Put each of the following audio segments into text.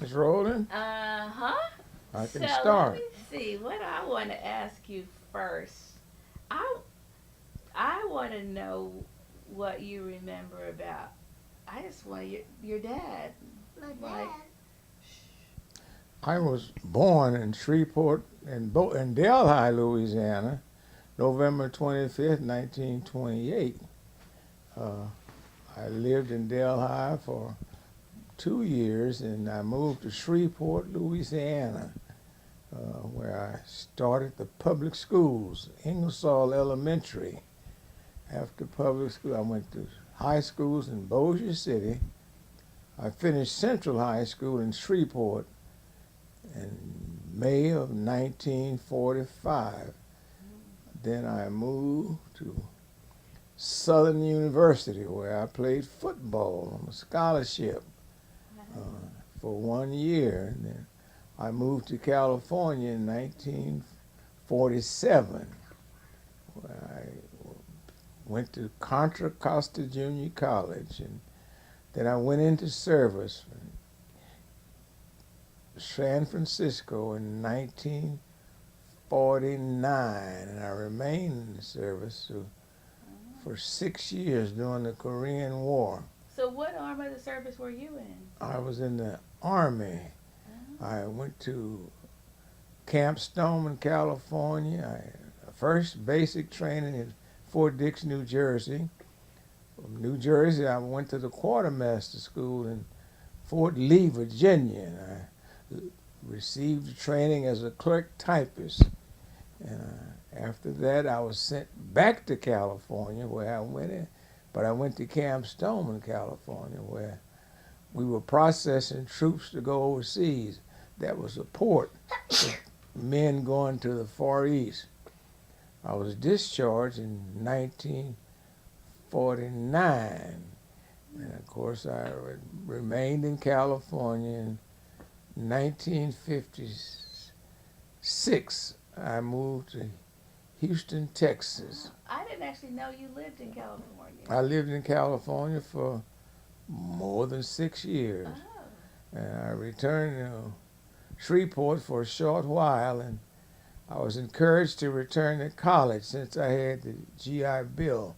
It's rolling. Uh-huh. I So can let me start. see what I want to ask you first. I I want to know what you remember about. I just want your dad. Like, I was born in Shreveport in Delhi, Louisiana, November 25th, 1928. Uh, I lived in Delhi for 2 years, and I moved to Shreveport, Louisiana, where I started the public schools, Ingersoll Elementary. After public school, I went to high schools in Bossier City. I finished Central High School in Shreveport in May of 1945. Then I moved to Southern University, where I played football on a scholarship uh, for 1 year. And then I moved to California in 1947, where I went to Contra Costa Junior College. And then I went into service in San Francisco in 1949, and I remained in service for 6 years during the Korean War. so what arm of the service were you in? I was in the Army. I went to Camp Stoneman, California. First basic training in Fort Dix, New Jersey. From New Jersey, I went to the quartermaster school in Fort Lee, Virginia, and I received training as a clerk typist. And after that, I was sent back to California, where I went in, but I went to Camp Stoneman, California, where we were processing troops to go overseas. That was a port for men going to the Far East. I was discharged in 1949, and of course, I remained in California. In 1956, I moved to Houston, Texas. I didn't actually know you lived in California. I lived in California for more than 6 years. Oh. And I returned to Shreveport for a short while, and I was encouraged to return to college since I had the GI Bill.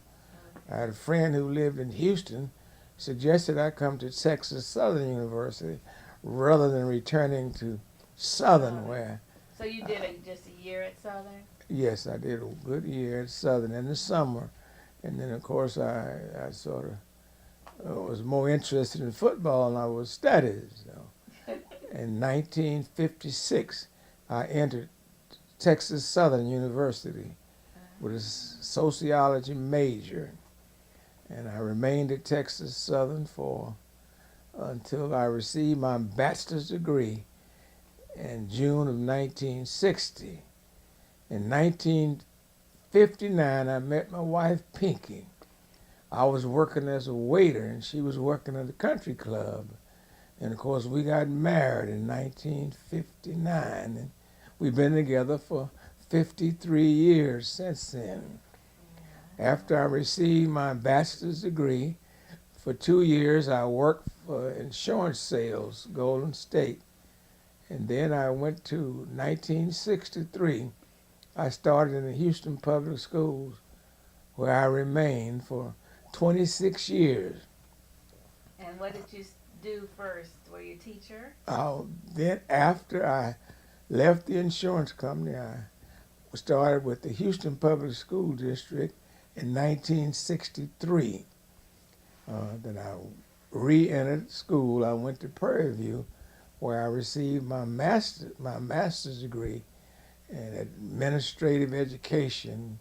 I Okay. had a friend who lived in Houston, suggested I come to Texas Southern University rather than returning to Southern, Southern. where, So you did just a year at Southern? yes, I did a good year at Southern in the summer. And then, of course, I sort of was more interested in football than I was studies. So in 1956, I entered Texas Southern University with a sociology major, and I remained at Texas Southern for until I received my bachelor's degree in June of 1960. In 1959, I met my wife Pinky. I was working as a waiter, and she was working at a country club. And of course, we got married in 1959, and we've been together for 53 years since then. After I received my bachelor's degree, for 2 years I worked for insurance sales, Golden State. And then I went to 1963. I started in the Houston Public Schools, where I remained for 26 years. And what did you do first? Were you a teacher? Then, after I left the insurance company, I started with the Houston Public School District in 1963. Then I re-entered school. I went to Prairie View, where I received my master's degree in administrative education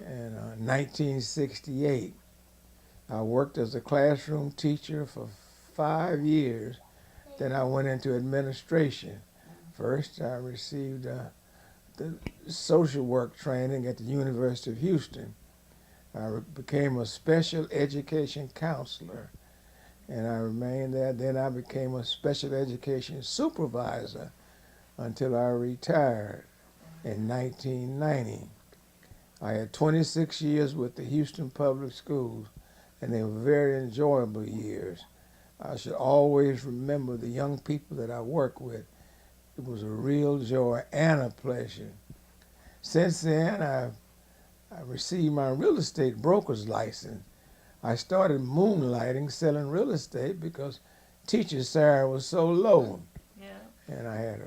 in 1968. I worked as a classroom teacher for 5 years. Then I went into administration. First, I received the social work training at the University of Houston. I became a special education counselor, and I remained there. Then I became a special education supervisor until I retired in 1990. I had 26 years with the Houston Public Schools, and they were very enjoyable years. I should always remember the young people that I work with. It was a real joy and a pleasure. Since then, I received my real estate broker's license. I started moonlighting selling real estate because teacher salary was so low. Yeah. And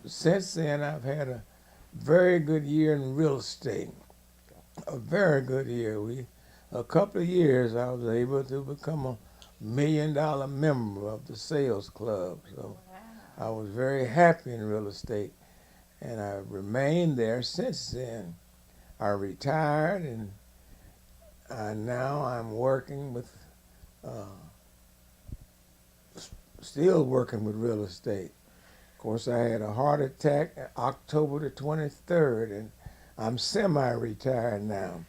since then, I've had a very good year in real estate. A very good year. A couple of years, I was able to become a $1 million member of the sales club. So Wow. I was very happy in real estate, and I've remained there since then. I retired, and now I'm working with, uh, still working with real estate. Of course, I had a heart attack October the 23rd, and I'm semi-retired now.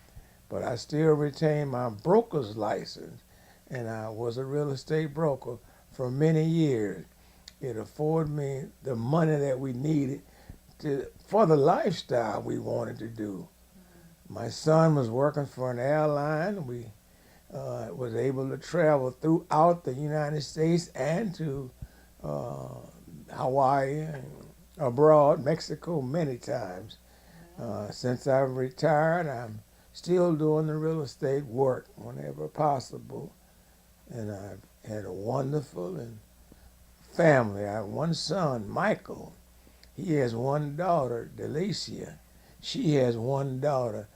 But I still retain my broker's license, and I was a real estate broker for many years. It afforded me the money that we needed for the lifestyle we wanted to do. My son was working for an airline. We was able to travel throughout the United States and to uh, Hawaii and abroad, Mexico, many times. Since I've retired, I'm still doing the real estate work whenever possible. And I've had a wonderful family. I have one son, Michael. He has one daughter, Delicia. She has one daughter,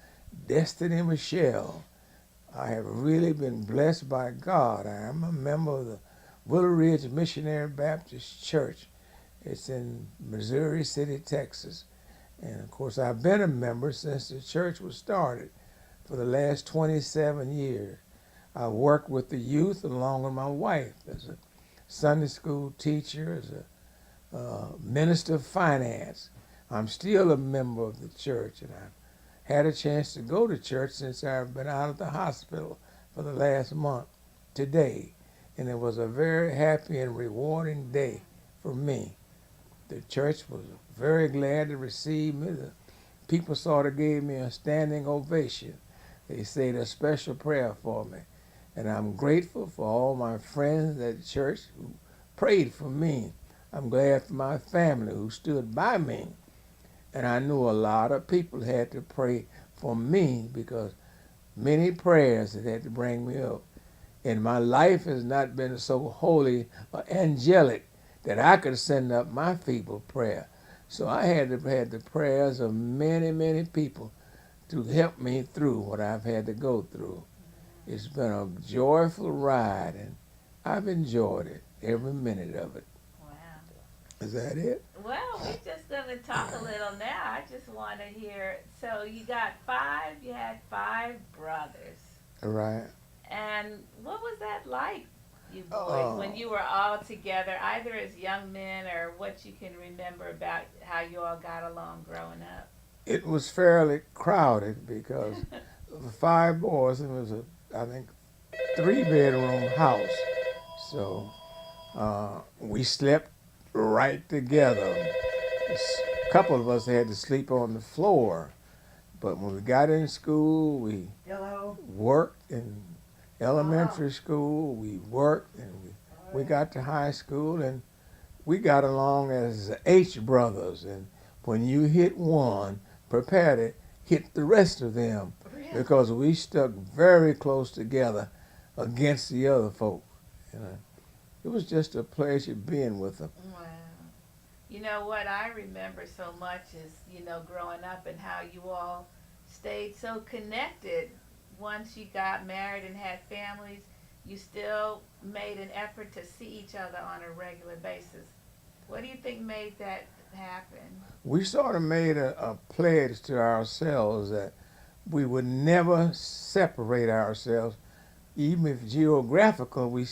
Destiny Michelle. I have really been blessed by God. I am a member of the Willow Ridge Missionary Baptist Church. It's in Missouri City, Texas. And of course, I've been a member since the church was started for the last 27 years. I work with the youth along with my wife as a Sunday school teacher, as a minister of finance. I'm still a member of the church, and I've had a chance to go to church since I've been out of the hospital for the last month today. And it was a very happy and rewarding day for me. The church was very glad to receive me. The people sort of gave me a standing ovation. They said a special prayer for me. And I'm grateful for all my friends at the church who prayed for me. I'm glad for my family who stood by me. And I knew a lot of people had to pray for me because many prayers had to bring me up. And my life has not been so holy or angelic that I could send up my feeble prayer. So I had to have the prayers of many, many people to help me through what I've had to go through. It's been a joyful ride, and I've enjoyed it, every minute of it. Wow. Is that it? Well, we're just going to talk a little now. I just want to hear. So you had five brothers. Right. And what was that like, you boys, Oh. when you were all together, either as young men or what you can remember about how you all got along growing up? It was fairly crowded because of the five boys, and it was I think, 3-bedroom house. So we slept right together. A couple of us had to sleep on the floor. But when we got in school, we worked in elementary school, we worked, and we got to high school, and we got along as the H brothers. And when you hit one, prepare to hit the rest of them because we stuck very close together against the other folks. You know, it was just a pleasure being with them. Wow. You know what I remember so much is, growing up and how you all stayed so connected. Once you got married and had families, you still made an effort to see each other on a regular basis. What do you think made that happen? We sort of made a pledge to ourselves that we would never separate ourselves, even if geographical, we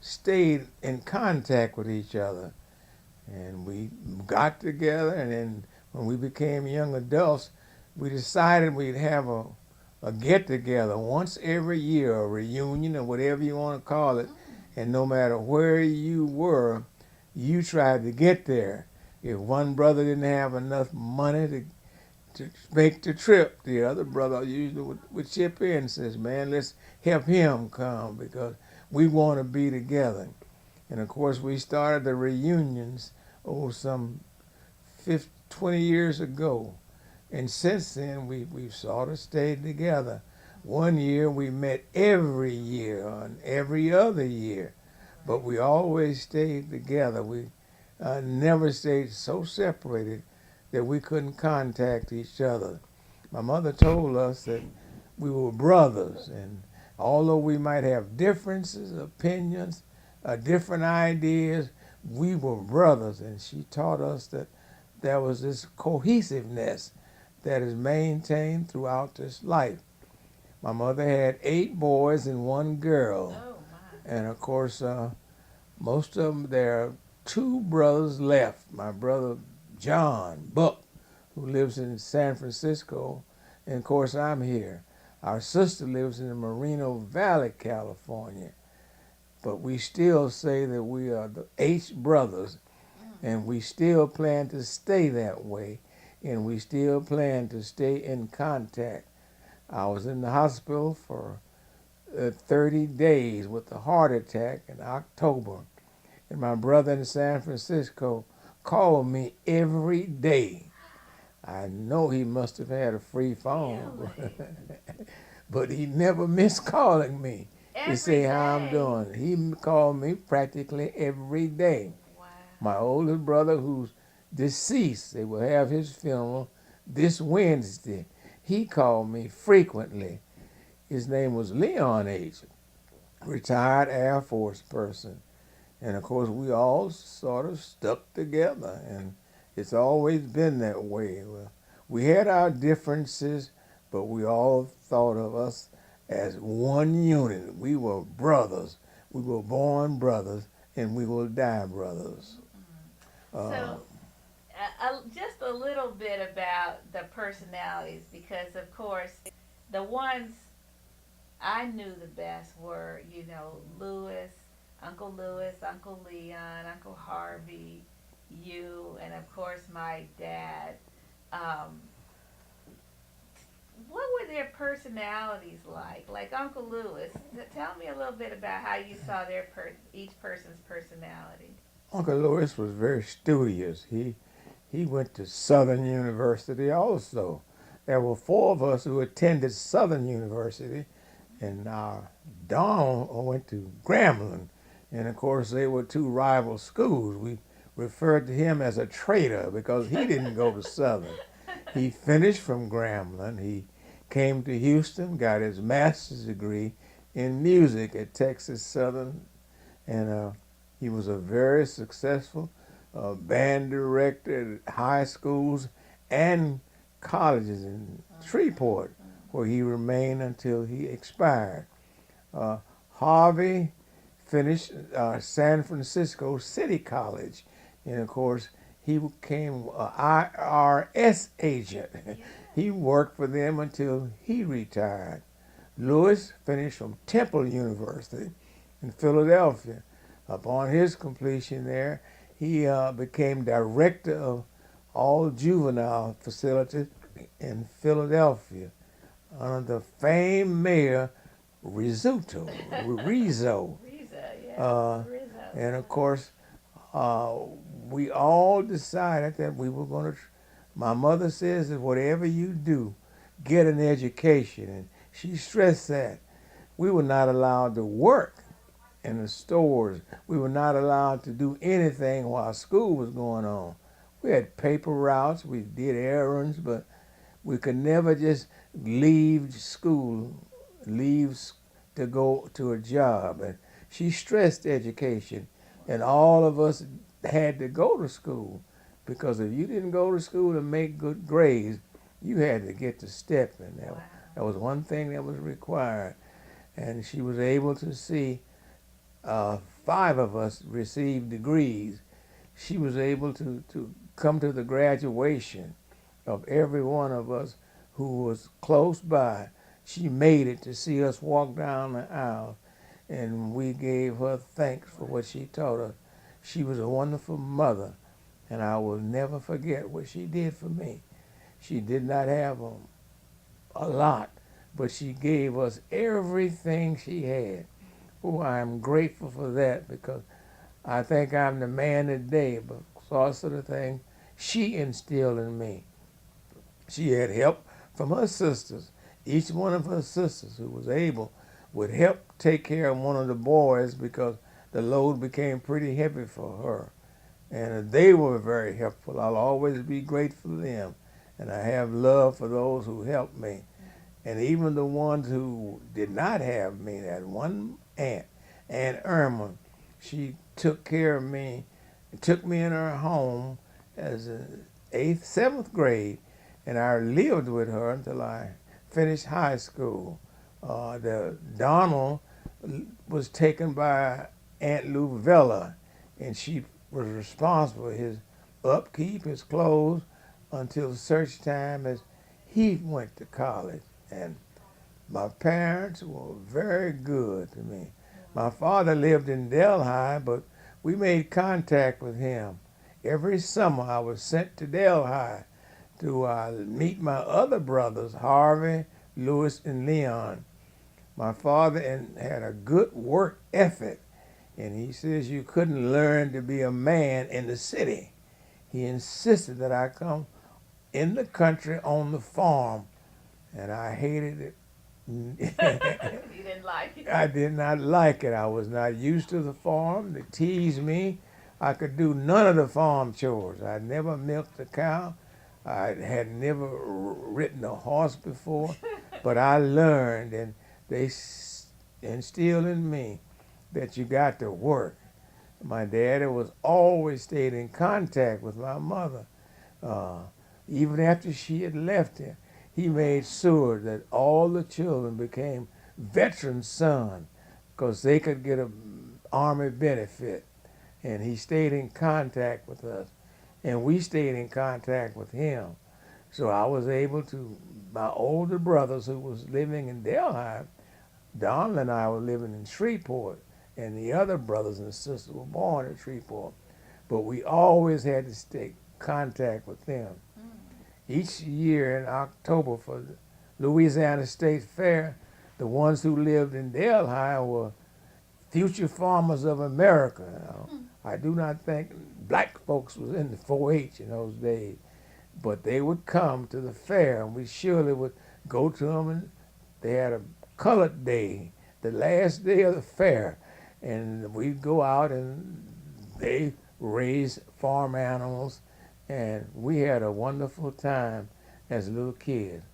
stayed in contact with each other. And we got together, and then when we became young adults, we decided we'd have a get-together once every year, a reunion or whatever you want to call it. And no matter where you were, you tried to get there. If one brother didn't have enough money to make the trip, the other brother usually would chip in and says, man, let's help him come because we want to be together. And of course, we started the reunions, some 20 years ago. And since then, we've sort of stayed together. One year we met every year, and every other year, but we always stayed together. We never stayed so separated that we couldn't contact each other. My mother told us that we were brothers, and although we might have differences, opinions, different ideas, we were brothers, and she taught us that there was this cohesiveness that is maintained throughout this life. My mother had 8 boys and 1 girl, Oh my. and of course, most of them, there are 2 brothers left. My brother John Buck, who lives in San Francisco, and of course I'm here. Our sister lives in Moreno Valley, California, but we still say that we are the H brothers, and we still plan to stay that way, and we still plan to stay in contact. I was in the hospital for 30 days with a heart attack in October, and my brother in San Francisco called me every day. I know he must have had a free phone, Really? but he never missed calling me to Every say how I'm day. doing. He called me practically every day. Wow. My oldest brother, who's deceased, they will have his funeral this Wednesday. He called me frequently. His name was Leon H., retired Air Force person. And of course, we all sort of stuck together, and it's always been that way. Well, we had our differences, but we all thought of us as one unit. We were brothers. We were born brothers, and we will die brothers. Uh, So, just a little bit about the personalities, because of course, the ones I knew the best were, Lewis, Uncle Leon, Uncle Harvey, you, and of course my dad. Um, what were their personalities like? Like Uncle Lewis, tell me a little bit about how you saw each person's personality. Uncle Lewis was very studious. He went to Southern University also. There were 4 of us who attended Southern University, and our Don went to Grambling. And of course, they were 2 rival schools. We referred to him as a traitor because he didn't go to Southern. He finished from Grambling. He came to Houston, got his master's degree in music at Texas Southern, and he was a very successful band director at high schools and colleges in Shreveport, where he remained until he expired. Uh, Harvey finished San Francisco City College, and of course, he became an IRS agent. He worked for them until he retired. Lewis finished from Temple University in Philadelphia. Upon his completion there, he became director of all juvenile facilities in Philadelphia under the famed mayor Rizzuto, Rizzo. Risa, yeah, Uh, Rizzo. and of course, uh, we all decided that we were going to. My mother says that whatever you do, get an education. And she stressed that. We were not allowed to work in the stores. We were not allowed to do anything while school was going on. We had paper routes, we did errands, but we could never just leave school, to go to a job. And she stressed education, and all of us had to go to school, because if you didn't go to school and make good grades, you had to get to step in. Wow. That was one thing that was required. And she was able to see 5 of us receive degrees. She was able to come to the graduation of every one of us who was close by. She made it to see us walk down the aisle, and we gave her thanks for what she taught us. She was a wonderful mother, and I will never forget what she did for me. She did not have a lot, but she gave us everything she had. Oh, I'm grateful for that, because I think I'm the man today because of the thing she instilled in me. She had help from her sisters. Each one of her sisters who was able would help take care of one of the boys because the load became pretty heavy for her. And they were very helpful. I'll always be grateful to them. And I have love for those who helped me. And even the ones who did not have me, that one aunt, Aunt Irma, she took care of me, took me in her home as an eighth, seventh grade, and I lived with her until I finished high school. The Donald was taken by Aunt Luvella, and she was responsible for his upkeep, his clothes, until such time as he went to college. And my parents were very good to me. My father lived in Delhi, but we made contact with him. Every summer I was sent to Delhi to meet my other brothers, Harvey, Louis, and Leon. My father had a good work ethic, and he says you couldn't learn to be a man in the city. He insisted that I come in the country on the farm, and I hated it. You didn't like it? I did not like it. I was not used to the farm. They teased me. I could do none of the farm chores. I never milked a cow. I had never ridden a horse before, but I learned, and they instilled in me that you got to work. My daddy was always stayed in contact with my mother. Uh, Even after she had left him, he made sure that all the children became veteran sons because they could get an army benefit. And he stayed in contact with us, and we stayed in contact with him. So I was able to, my older brothers who was living in Delhi, Donald and I were living in Shreveport, and the other brothers and sisters were born in Shreveport. But we always had to stay contact with them. Each year in October for the Louisiana State Fair, the ones who lived in Delhi were future farmers of America. I do not think black folks was in the 4-H in those days, but they would come to the fair, and we surely would go to them, and they had a colored day, the last day of the fair, and we'd go out and they raised farm animals, and we had a wonderful time as little kids.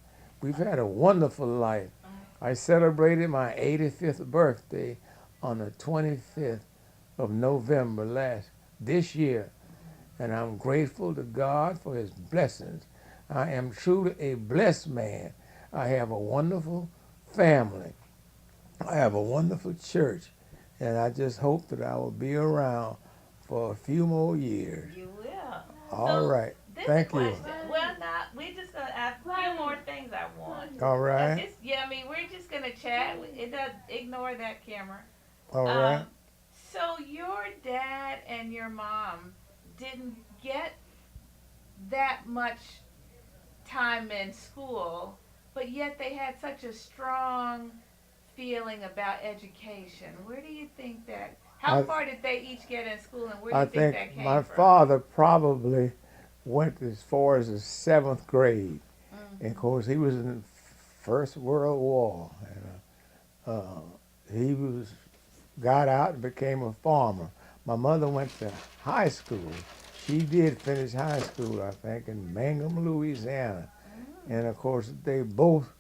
We've had a wonderful life. I celebrated my 85th birthday on the 25th of November this year, and I'm grateful to God for his blessings. I am truly a blessed man. I have a wonderful family. I have a wonderful church, and I just hope that I will be around for a few more years. You will. All right. Thank you. Well, now we're just gonna ask a few more things. I want. All right. I mean, we're just gonna chat. It does ignore that camera. All right. So your dad and your mom didn't get that much time in school, but yet they had such a strong feeling about education. Where do you think that? How far did they each get in school, and where do you think that came from? My father probably went as far as the 7th grade. And of course, he was in the First World War. And, he got out and became a farmer. My mother went to high school. She did finish high school, I think, in Mangum, Louisiana. And of course, they both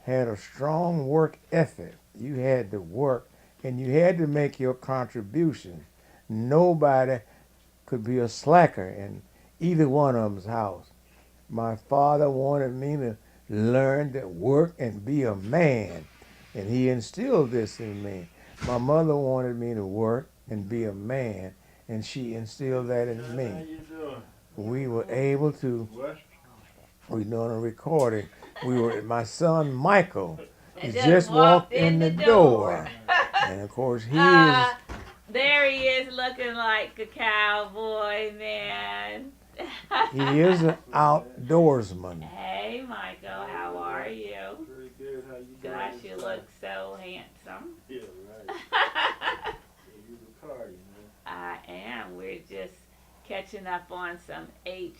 had a strong work ethic. You had to work, and you had to make your contribution. Nobody could be a slacker in either one of them's house. My father wanted me to learn to work and be a man, and he instilled this in me. My mother wanted me to work and be a man, and she instilled that in me. We were able to, we're doing a recording. My son Michael, he just walked in the door. And of course he is. There he is looking like a cowboy, man. He is an outdoorsman. Hey, Michael, how are you? Pretty good. How you doing? Gosh, you look so handsome. Yeah, right. You the car, you know. I am. We're just catching up on some H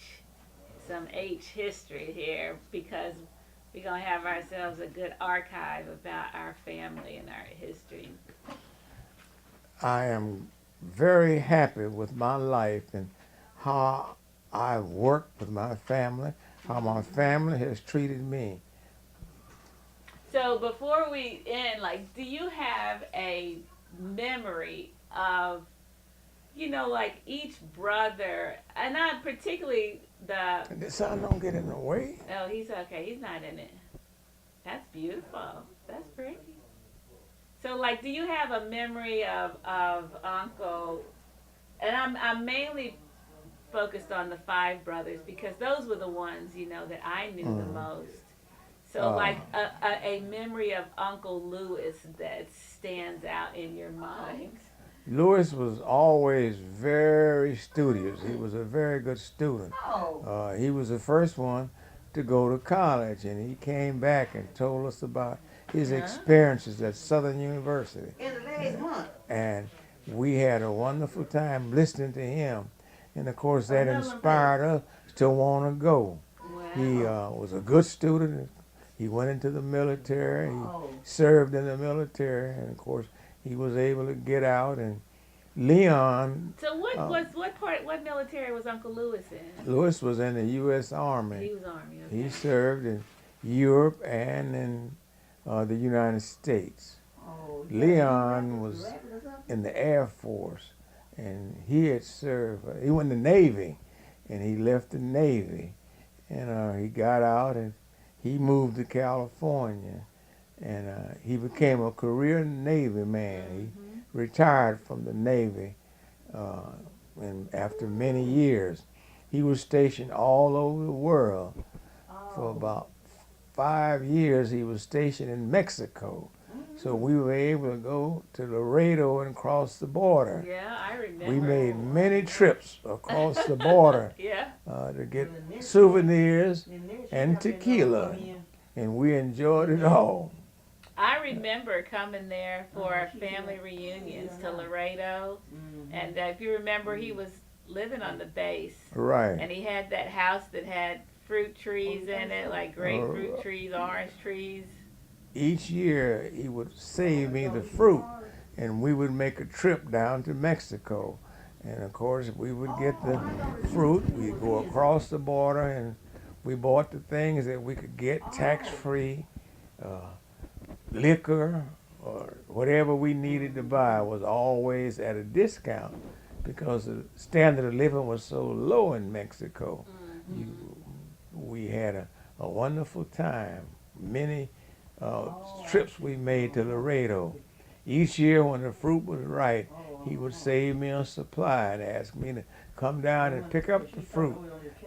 history here because we're gonna have ourselves a good archive about our family and our history. I am very happy with my life and how I worked with my family, how my family has treated me. So before we end, like, do you have a memory of, like each brother, and not particularly the? And the sun don't get in the way. Oh, he's okay. He's not in it. That's beautiful. That's pretty. So, like, do you have a memory of Uncle? And I'm mainly focused on the five brothers because those were the ones that I knew the most. So, like a memory of Uncle Lewis that stands out in your mind. Lewis was always very studious. He was a very good student. He was the first one to go to college, and he came back and told us about his experiences at Southern University. In the last month. And we had a wonderful time listening to him. And of course, that inspired us to want to go. Wow. He was a good student. He went into the military. He served in the military, and of course, he was able to get out. And Leon. So what military was Uncle Lewis in? Lewis was in the U.S. Army. He was Army. Okay. He served in Europe and in the United States. Leon was in the Air Force, and he had served. He went in the Navy, and he left the Navy, and he got out and he moved to California, and he became a career Navy man. He retired from the Navy, and after many years, he was stationed all over the world. For about 5 years, he was stationed in Mexico. So we were able to go to Laredo and cross the border. Yeah, I remember. We made many trips across the border Yeah. to get souvenirs and tequila, and we enjoyed it all. I remember coming there for family reunions to Laredo, and if you remember, he was living on the base, Right. and he had that house that had fruit trees in it, like grapefruit trees, orange trees. Each year he would save me the fruit, and we would make a trip down to Mexico. And of course, we would get the fruit, we'd go across the border, and we bought the things that we could get tax-free. Liquor or whatever we needed to buy was always at a discount because the standard of living was so low in Mexico. We had a wonderful time. Many trips we made to Laredo. Each year when the fruit was right, he would save me a supply and ask me to come down and pick up the fruit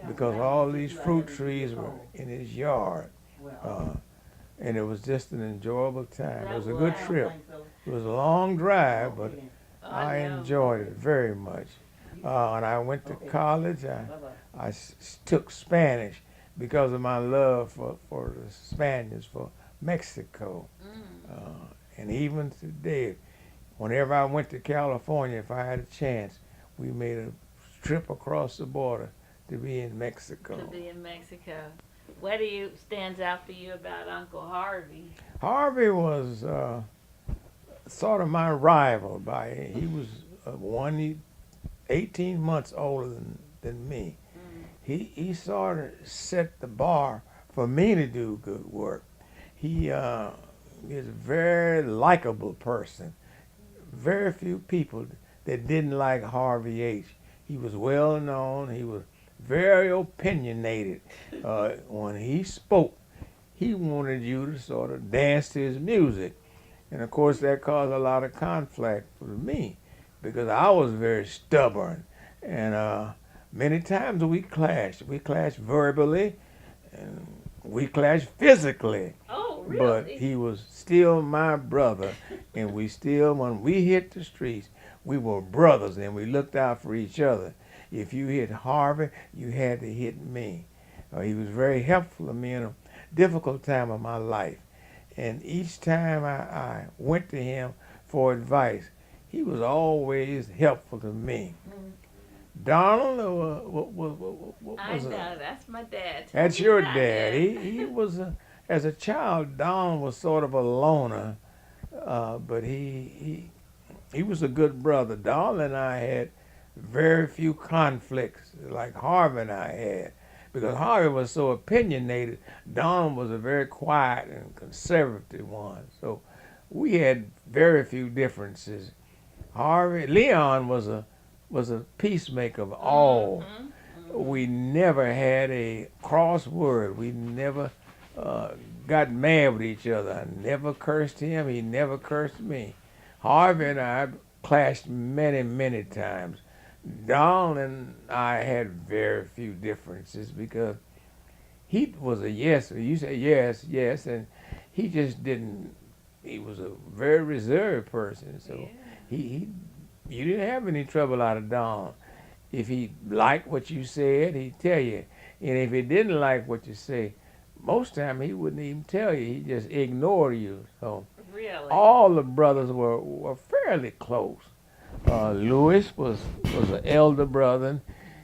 because all these fruit trees were in his yard. And it was just an enjoyable time. It was a good trip. It was a long drive, but I enjoyed it very much. When I went to college, I took Spanish because of my love for the Spaniards, for Mexico. And even today, whenever I went to California, if I had a chance, we made a trip across the border to be in Mexico. To be in Mexico. What stands out for you about Uncle Harvey? Harvey was sort of my rival. He was 18 months older than me. He sort of set the bar for me to do good work. He is a very likable person. Very few people that didn't like Harvey H. He was well known. He was very opinionated. When he spoke, he wanted you to sort of dance to his music. And of course that caused a lot of conflict with me because I was very stubborn. And many times we clashed. We clashed verbally and we clashed physically. Oh, really? But he was still my brother. And when we hit the streets, we were brothers and we looked out for each other. If you hit Harvey, you had to hit me. He was very helpful to me in a difficult time of my life. And each time I went to him for advice, he was always helpful to me. Donald what I was know, that's my dad. Tell that's me your about dad. him. He was as a child. Donald was sort of a loner, but he was a good brother. Donald and I had very few conflicts like Harvey and I had, because Harvey was so opinionated. Donald was a very quiet and conservative one, so we had very few differences. Leon was a peacemaker of all. We never had a crossword. We never got mad with each other. I never cursed him. He never cursed me. Harvey and I clashed many, many times. Don and I had very few differences because he was a yes. You say yes, yes, and he just didn't. He was a very reserved person, so Yeah. he you didn't have any trouble out of Don. If he liked what you said, he'd tell you, and if he didn't like what you say, most time he wouldn't even tell you. He just ignored you. So Really? all the brothers were fairly close. Louis was an elder brother. And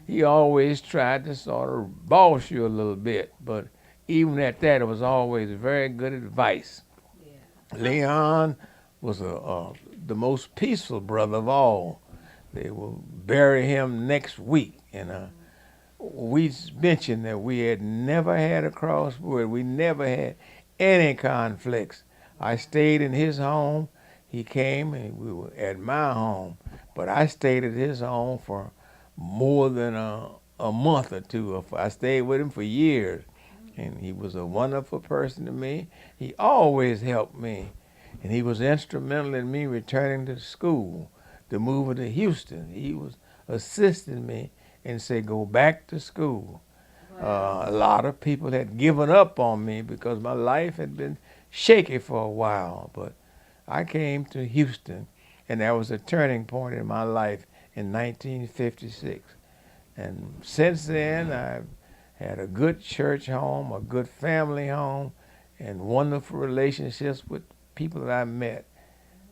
he always tried to sort of boss you a little bit, but even at that, it was always very good advice. Yeah. Leon was the most peaceful brother of all. They will bury him next week, and we mentioned that we had never had a crossword. We never had any conflicts. I stayed in his home. He came and we were at my home. But I stayed at his home for more than a month or two. I stayed with him for years. And he was a wonderful person to me. He always helped me. And he was instrumental in me returning to school, to moving to Houston. He was assisting me and say, go back to school. Wow. A lot of people had given up on me because my life had been shaky for a while. But I came to Houston, and that was a turning point in my life in 1956. And since then, I've had a good church home, a good family home, and wonderful relationships with people that I met.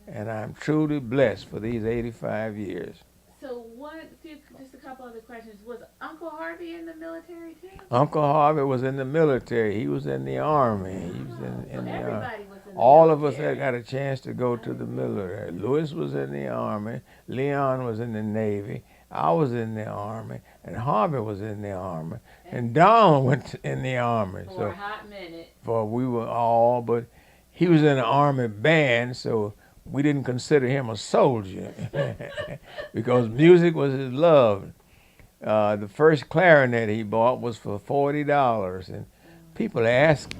And I'm truly blessed for these 85 years. So just a couple other questions. Was Uncle Harvey in the military too? Uncle Harvey was in the military. He was in the army. He was So in the army. everybody was in the All of us military. had got a chance to go to the military. Louis was in the army. Leon was in the Navy. I was in the army, and Harvey was in the army, and Don went in the army. For a hot minute. For we were all, but he was in the army band, so we didn't consider him a soldier because music was his love. The first clarinet he bought was for $40, and people asked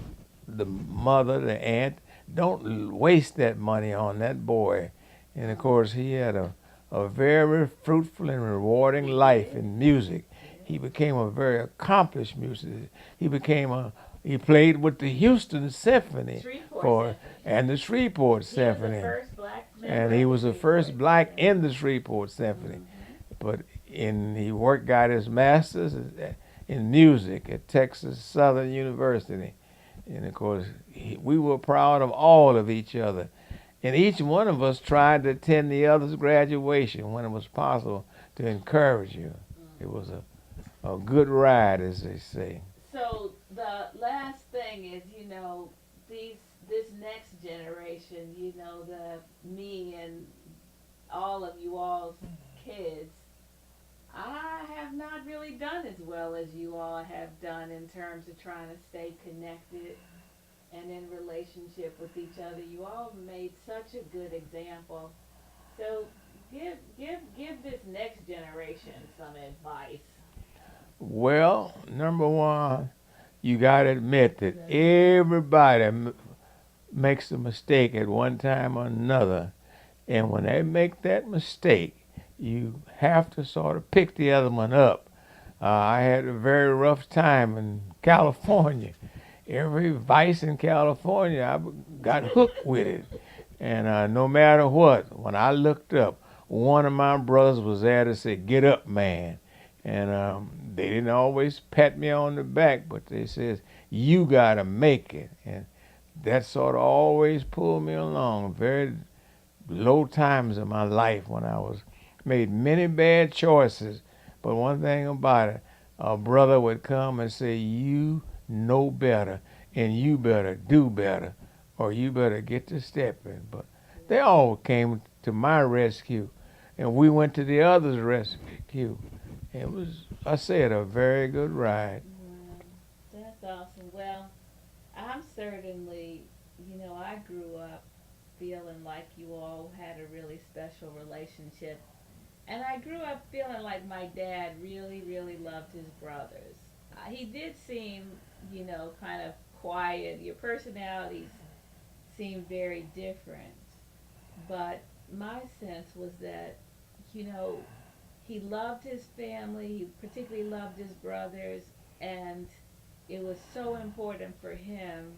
the mother, the aunt, don't waste that money on that boy. And of course, he had a very fruitful and rewarding life in music. He became a very accomplished musician. He played with the Houston Symphony and the Shreveport Symphony. He was the first black in the Shreveport Symphony. But he got his master's in music at Texas Southern University. And of course, we were proud of all of each other. And each one of us tried to attend the other's graduation when it was possible to encourage you. It was a good ride, as they say. So the last thing is, this next generation, me and all of you all's kids, I have not really done as well as you all have done in terms of trying to stay connected and in relationship with each other. You all made such a good example. So give this next generation some advice. Well, number one, you got to admit that everybody makes a mistake at one time or another. And when they make that mistake, you have to sort of pick the other one up. I had a very rough time in California. Every vice in California, I got hooked with it. And no matter what, when I looked up, one of my brothers was there to say, "Get up, man." And they didn't always pat me on the back, but they said, "You got to make it." And that sort of always pulled me along. Very low times in my life when I was made many bad choices. But one thing about it, a brother would come and say, "You know better, and you better do better, or you better get to stepping." But they all came to my rescue, and we went to the others' rescue. It was, I said, a very good ride. Wow, that's awesome. Well, I'm certainly, I grew up feeling like you all had a really special relationship. And I grew up feeling like my dad really, really loved his brothers. He did seem, kind of quiet. Your personalities seemed very different. But my sense was that, you know, he loved his family, he particularly loved his brothers, and it was so important for him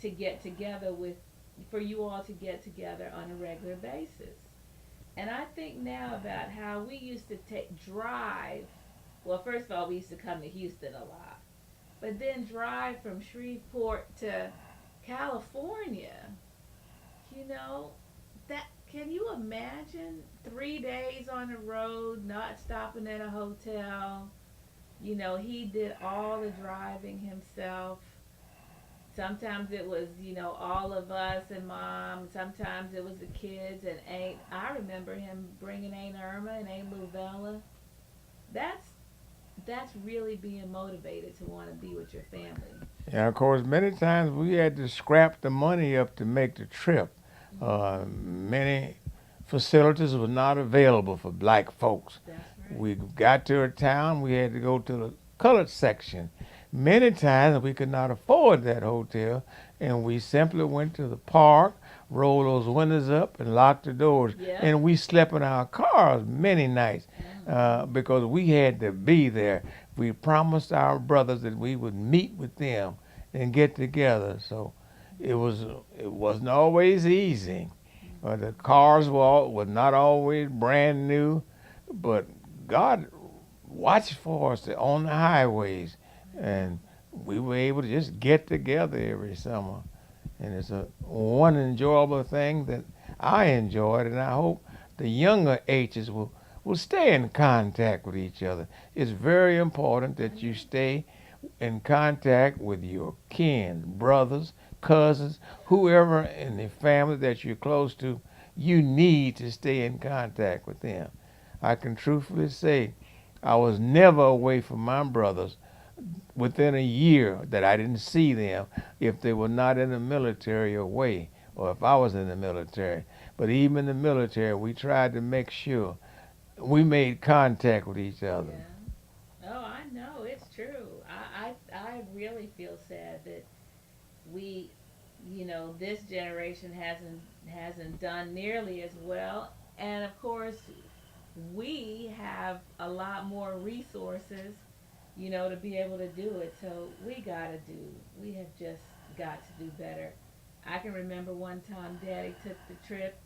to get together with, for you all to get together on a regular basis. And I think now about how we used to drive. Well, first of all, we used to come to Houston a lot, but then drive from Shreveport to California. You know, that can you imagine 3 days on the road, not stopping at a hotel? He did all the driving himself. Sometimes it was, all of us and mom. Sometimes it was the kids and Aunt. I remember him bringing Aunt Irma and Aunt Luvella. That's that's really being motivated to want to be with your family. And of course, many times we had to scrap the money up to make the trip. Many facilities were not available for black folks. That's right. We got to a town, we had to go to the colored section. Many times we could not afford that hotel, and we simply went to the park, rolled those windows up, and locked the doors. Yeah. And we slept in our cars many nights because we had to be there. We promised our brothers that we would meet with them and get together. So it wasn't always easy. The cars were not always brand new, but God watched for us on the highways, and we were able to just get together every summer. And it's a one enjoyable thing that I enjoyed, and I hope the younger ages will stay in contact with each other. It's very important that you stay in contact with your kin, brothers, cousins, whoever in the family that you're close to. You need to stay in contact with them. I can truthfully say I was never away from my brothers within a year that I didn't see them if they were not in the military away or if I was in the military. But even in the military, we tried to make sure we made contact with each other. Yeah. Oh, I know it's true. I really feel sad that we, this generation hasn't done nearly as well. And of course, we have a lot more resources, to be able to do it. So we have just got to do better. I can remember one time Daddy took the trip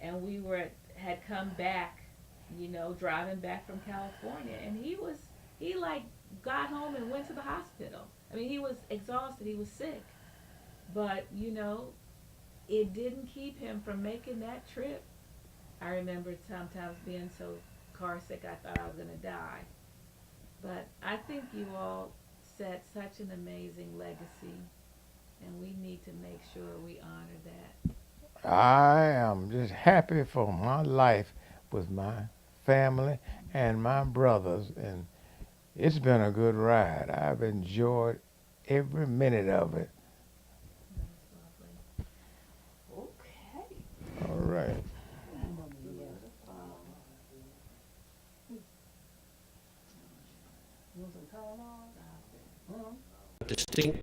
and had come back, driving back from California, and he like got home and went to the hospital. I mean, he was exhausted, he was sick, but it didn't keep him from making that trip. I remember sometimes being so car sick I thought I was gonna die. But I think you all set such an amazing legacy, and we need to make sure we honor that. I am just happy for my life with my family and my brothers, and it's been a good ride. I've enjoyed every minute of it. That's lovely. Okay. All right. Distinct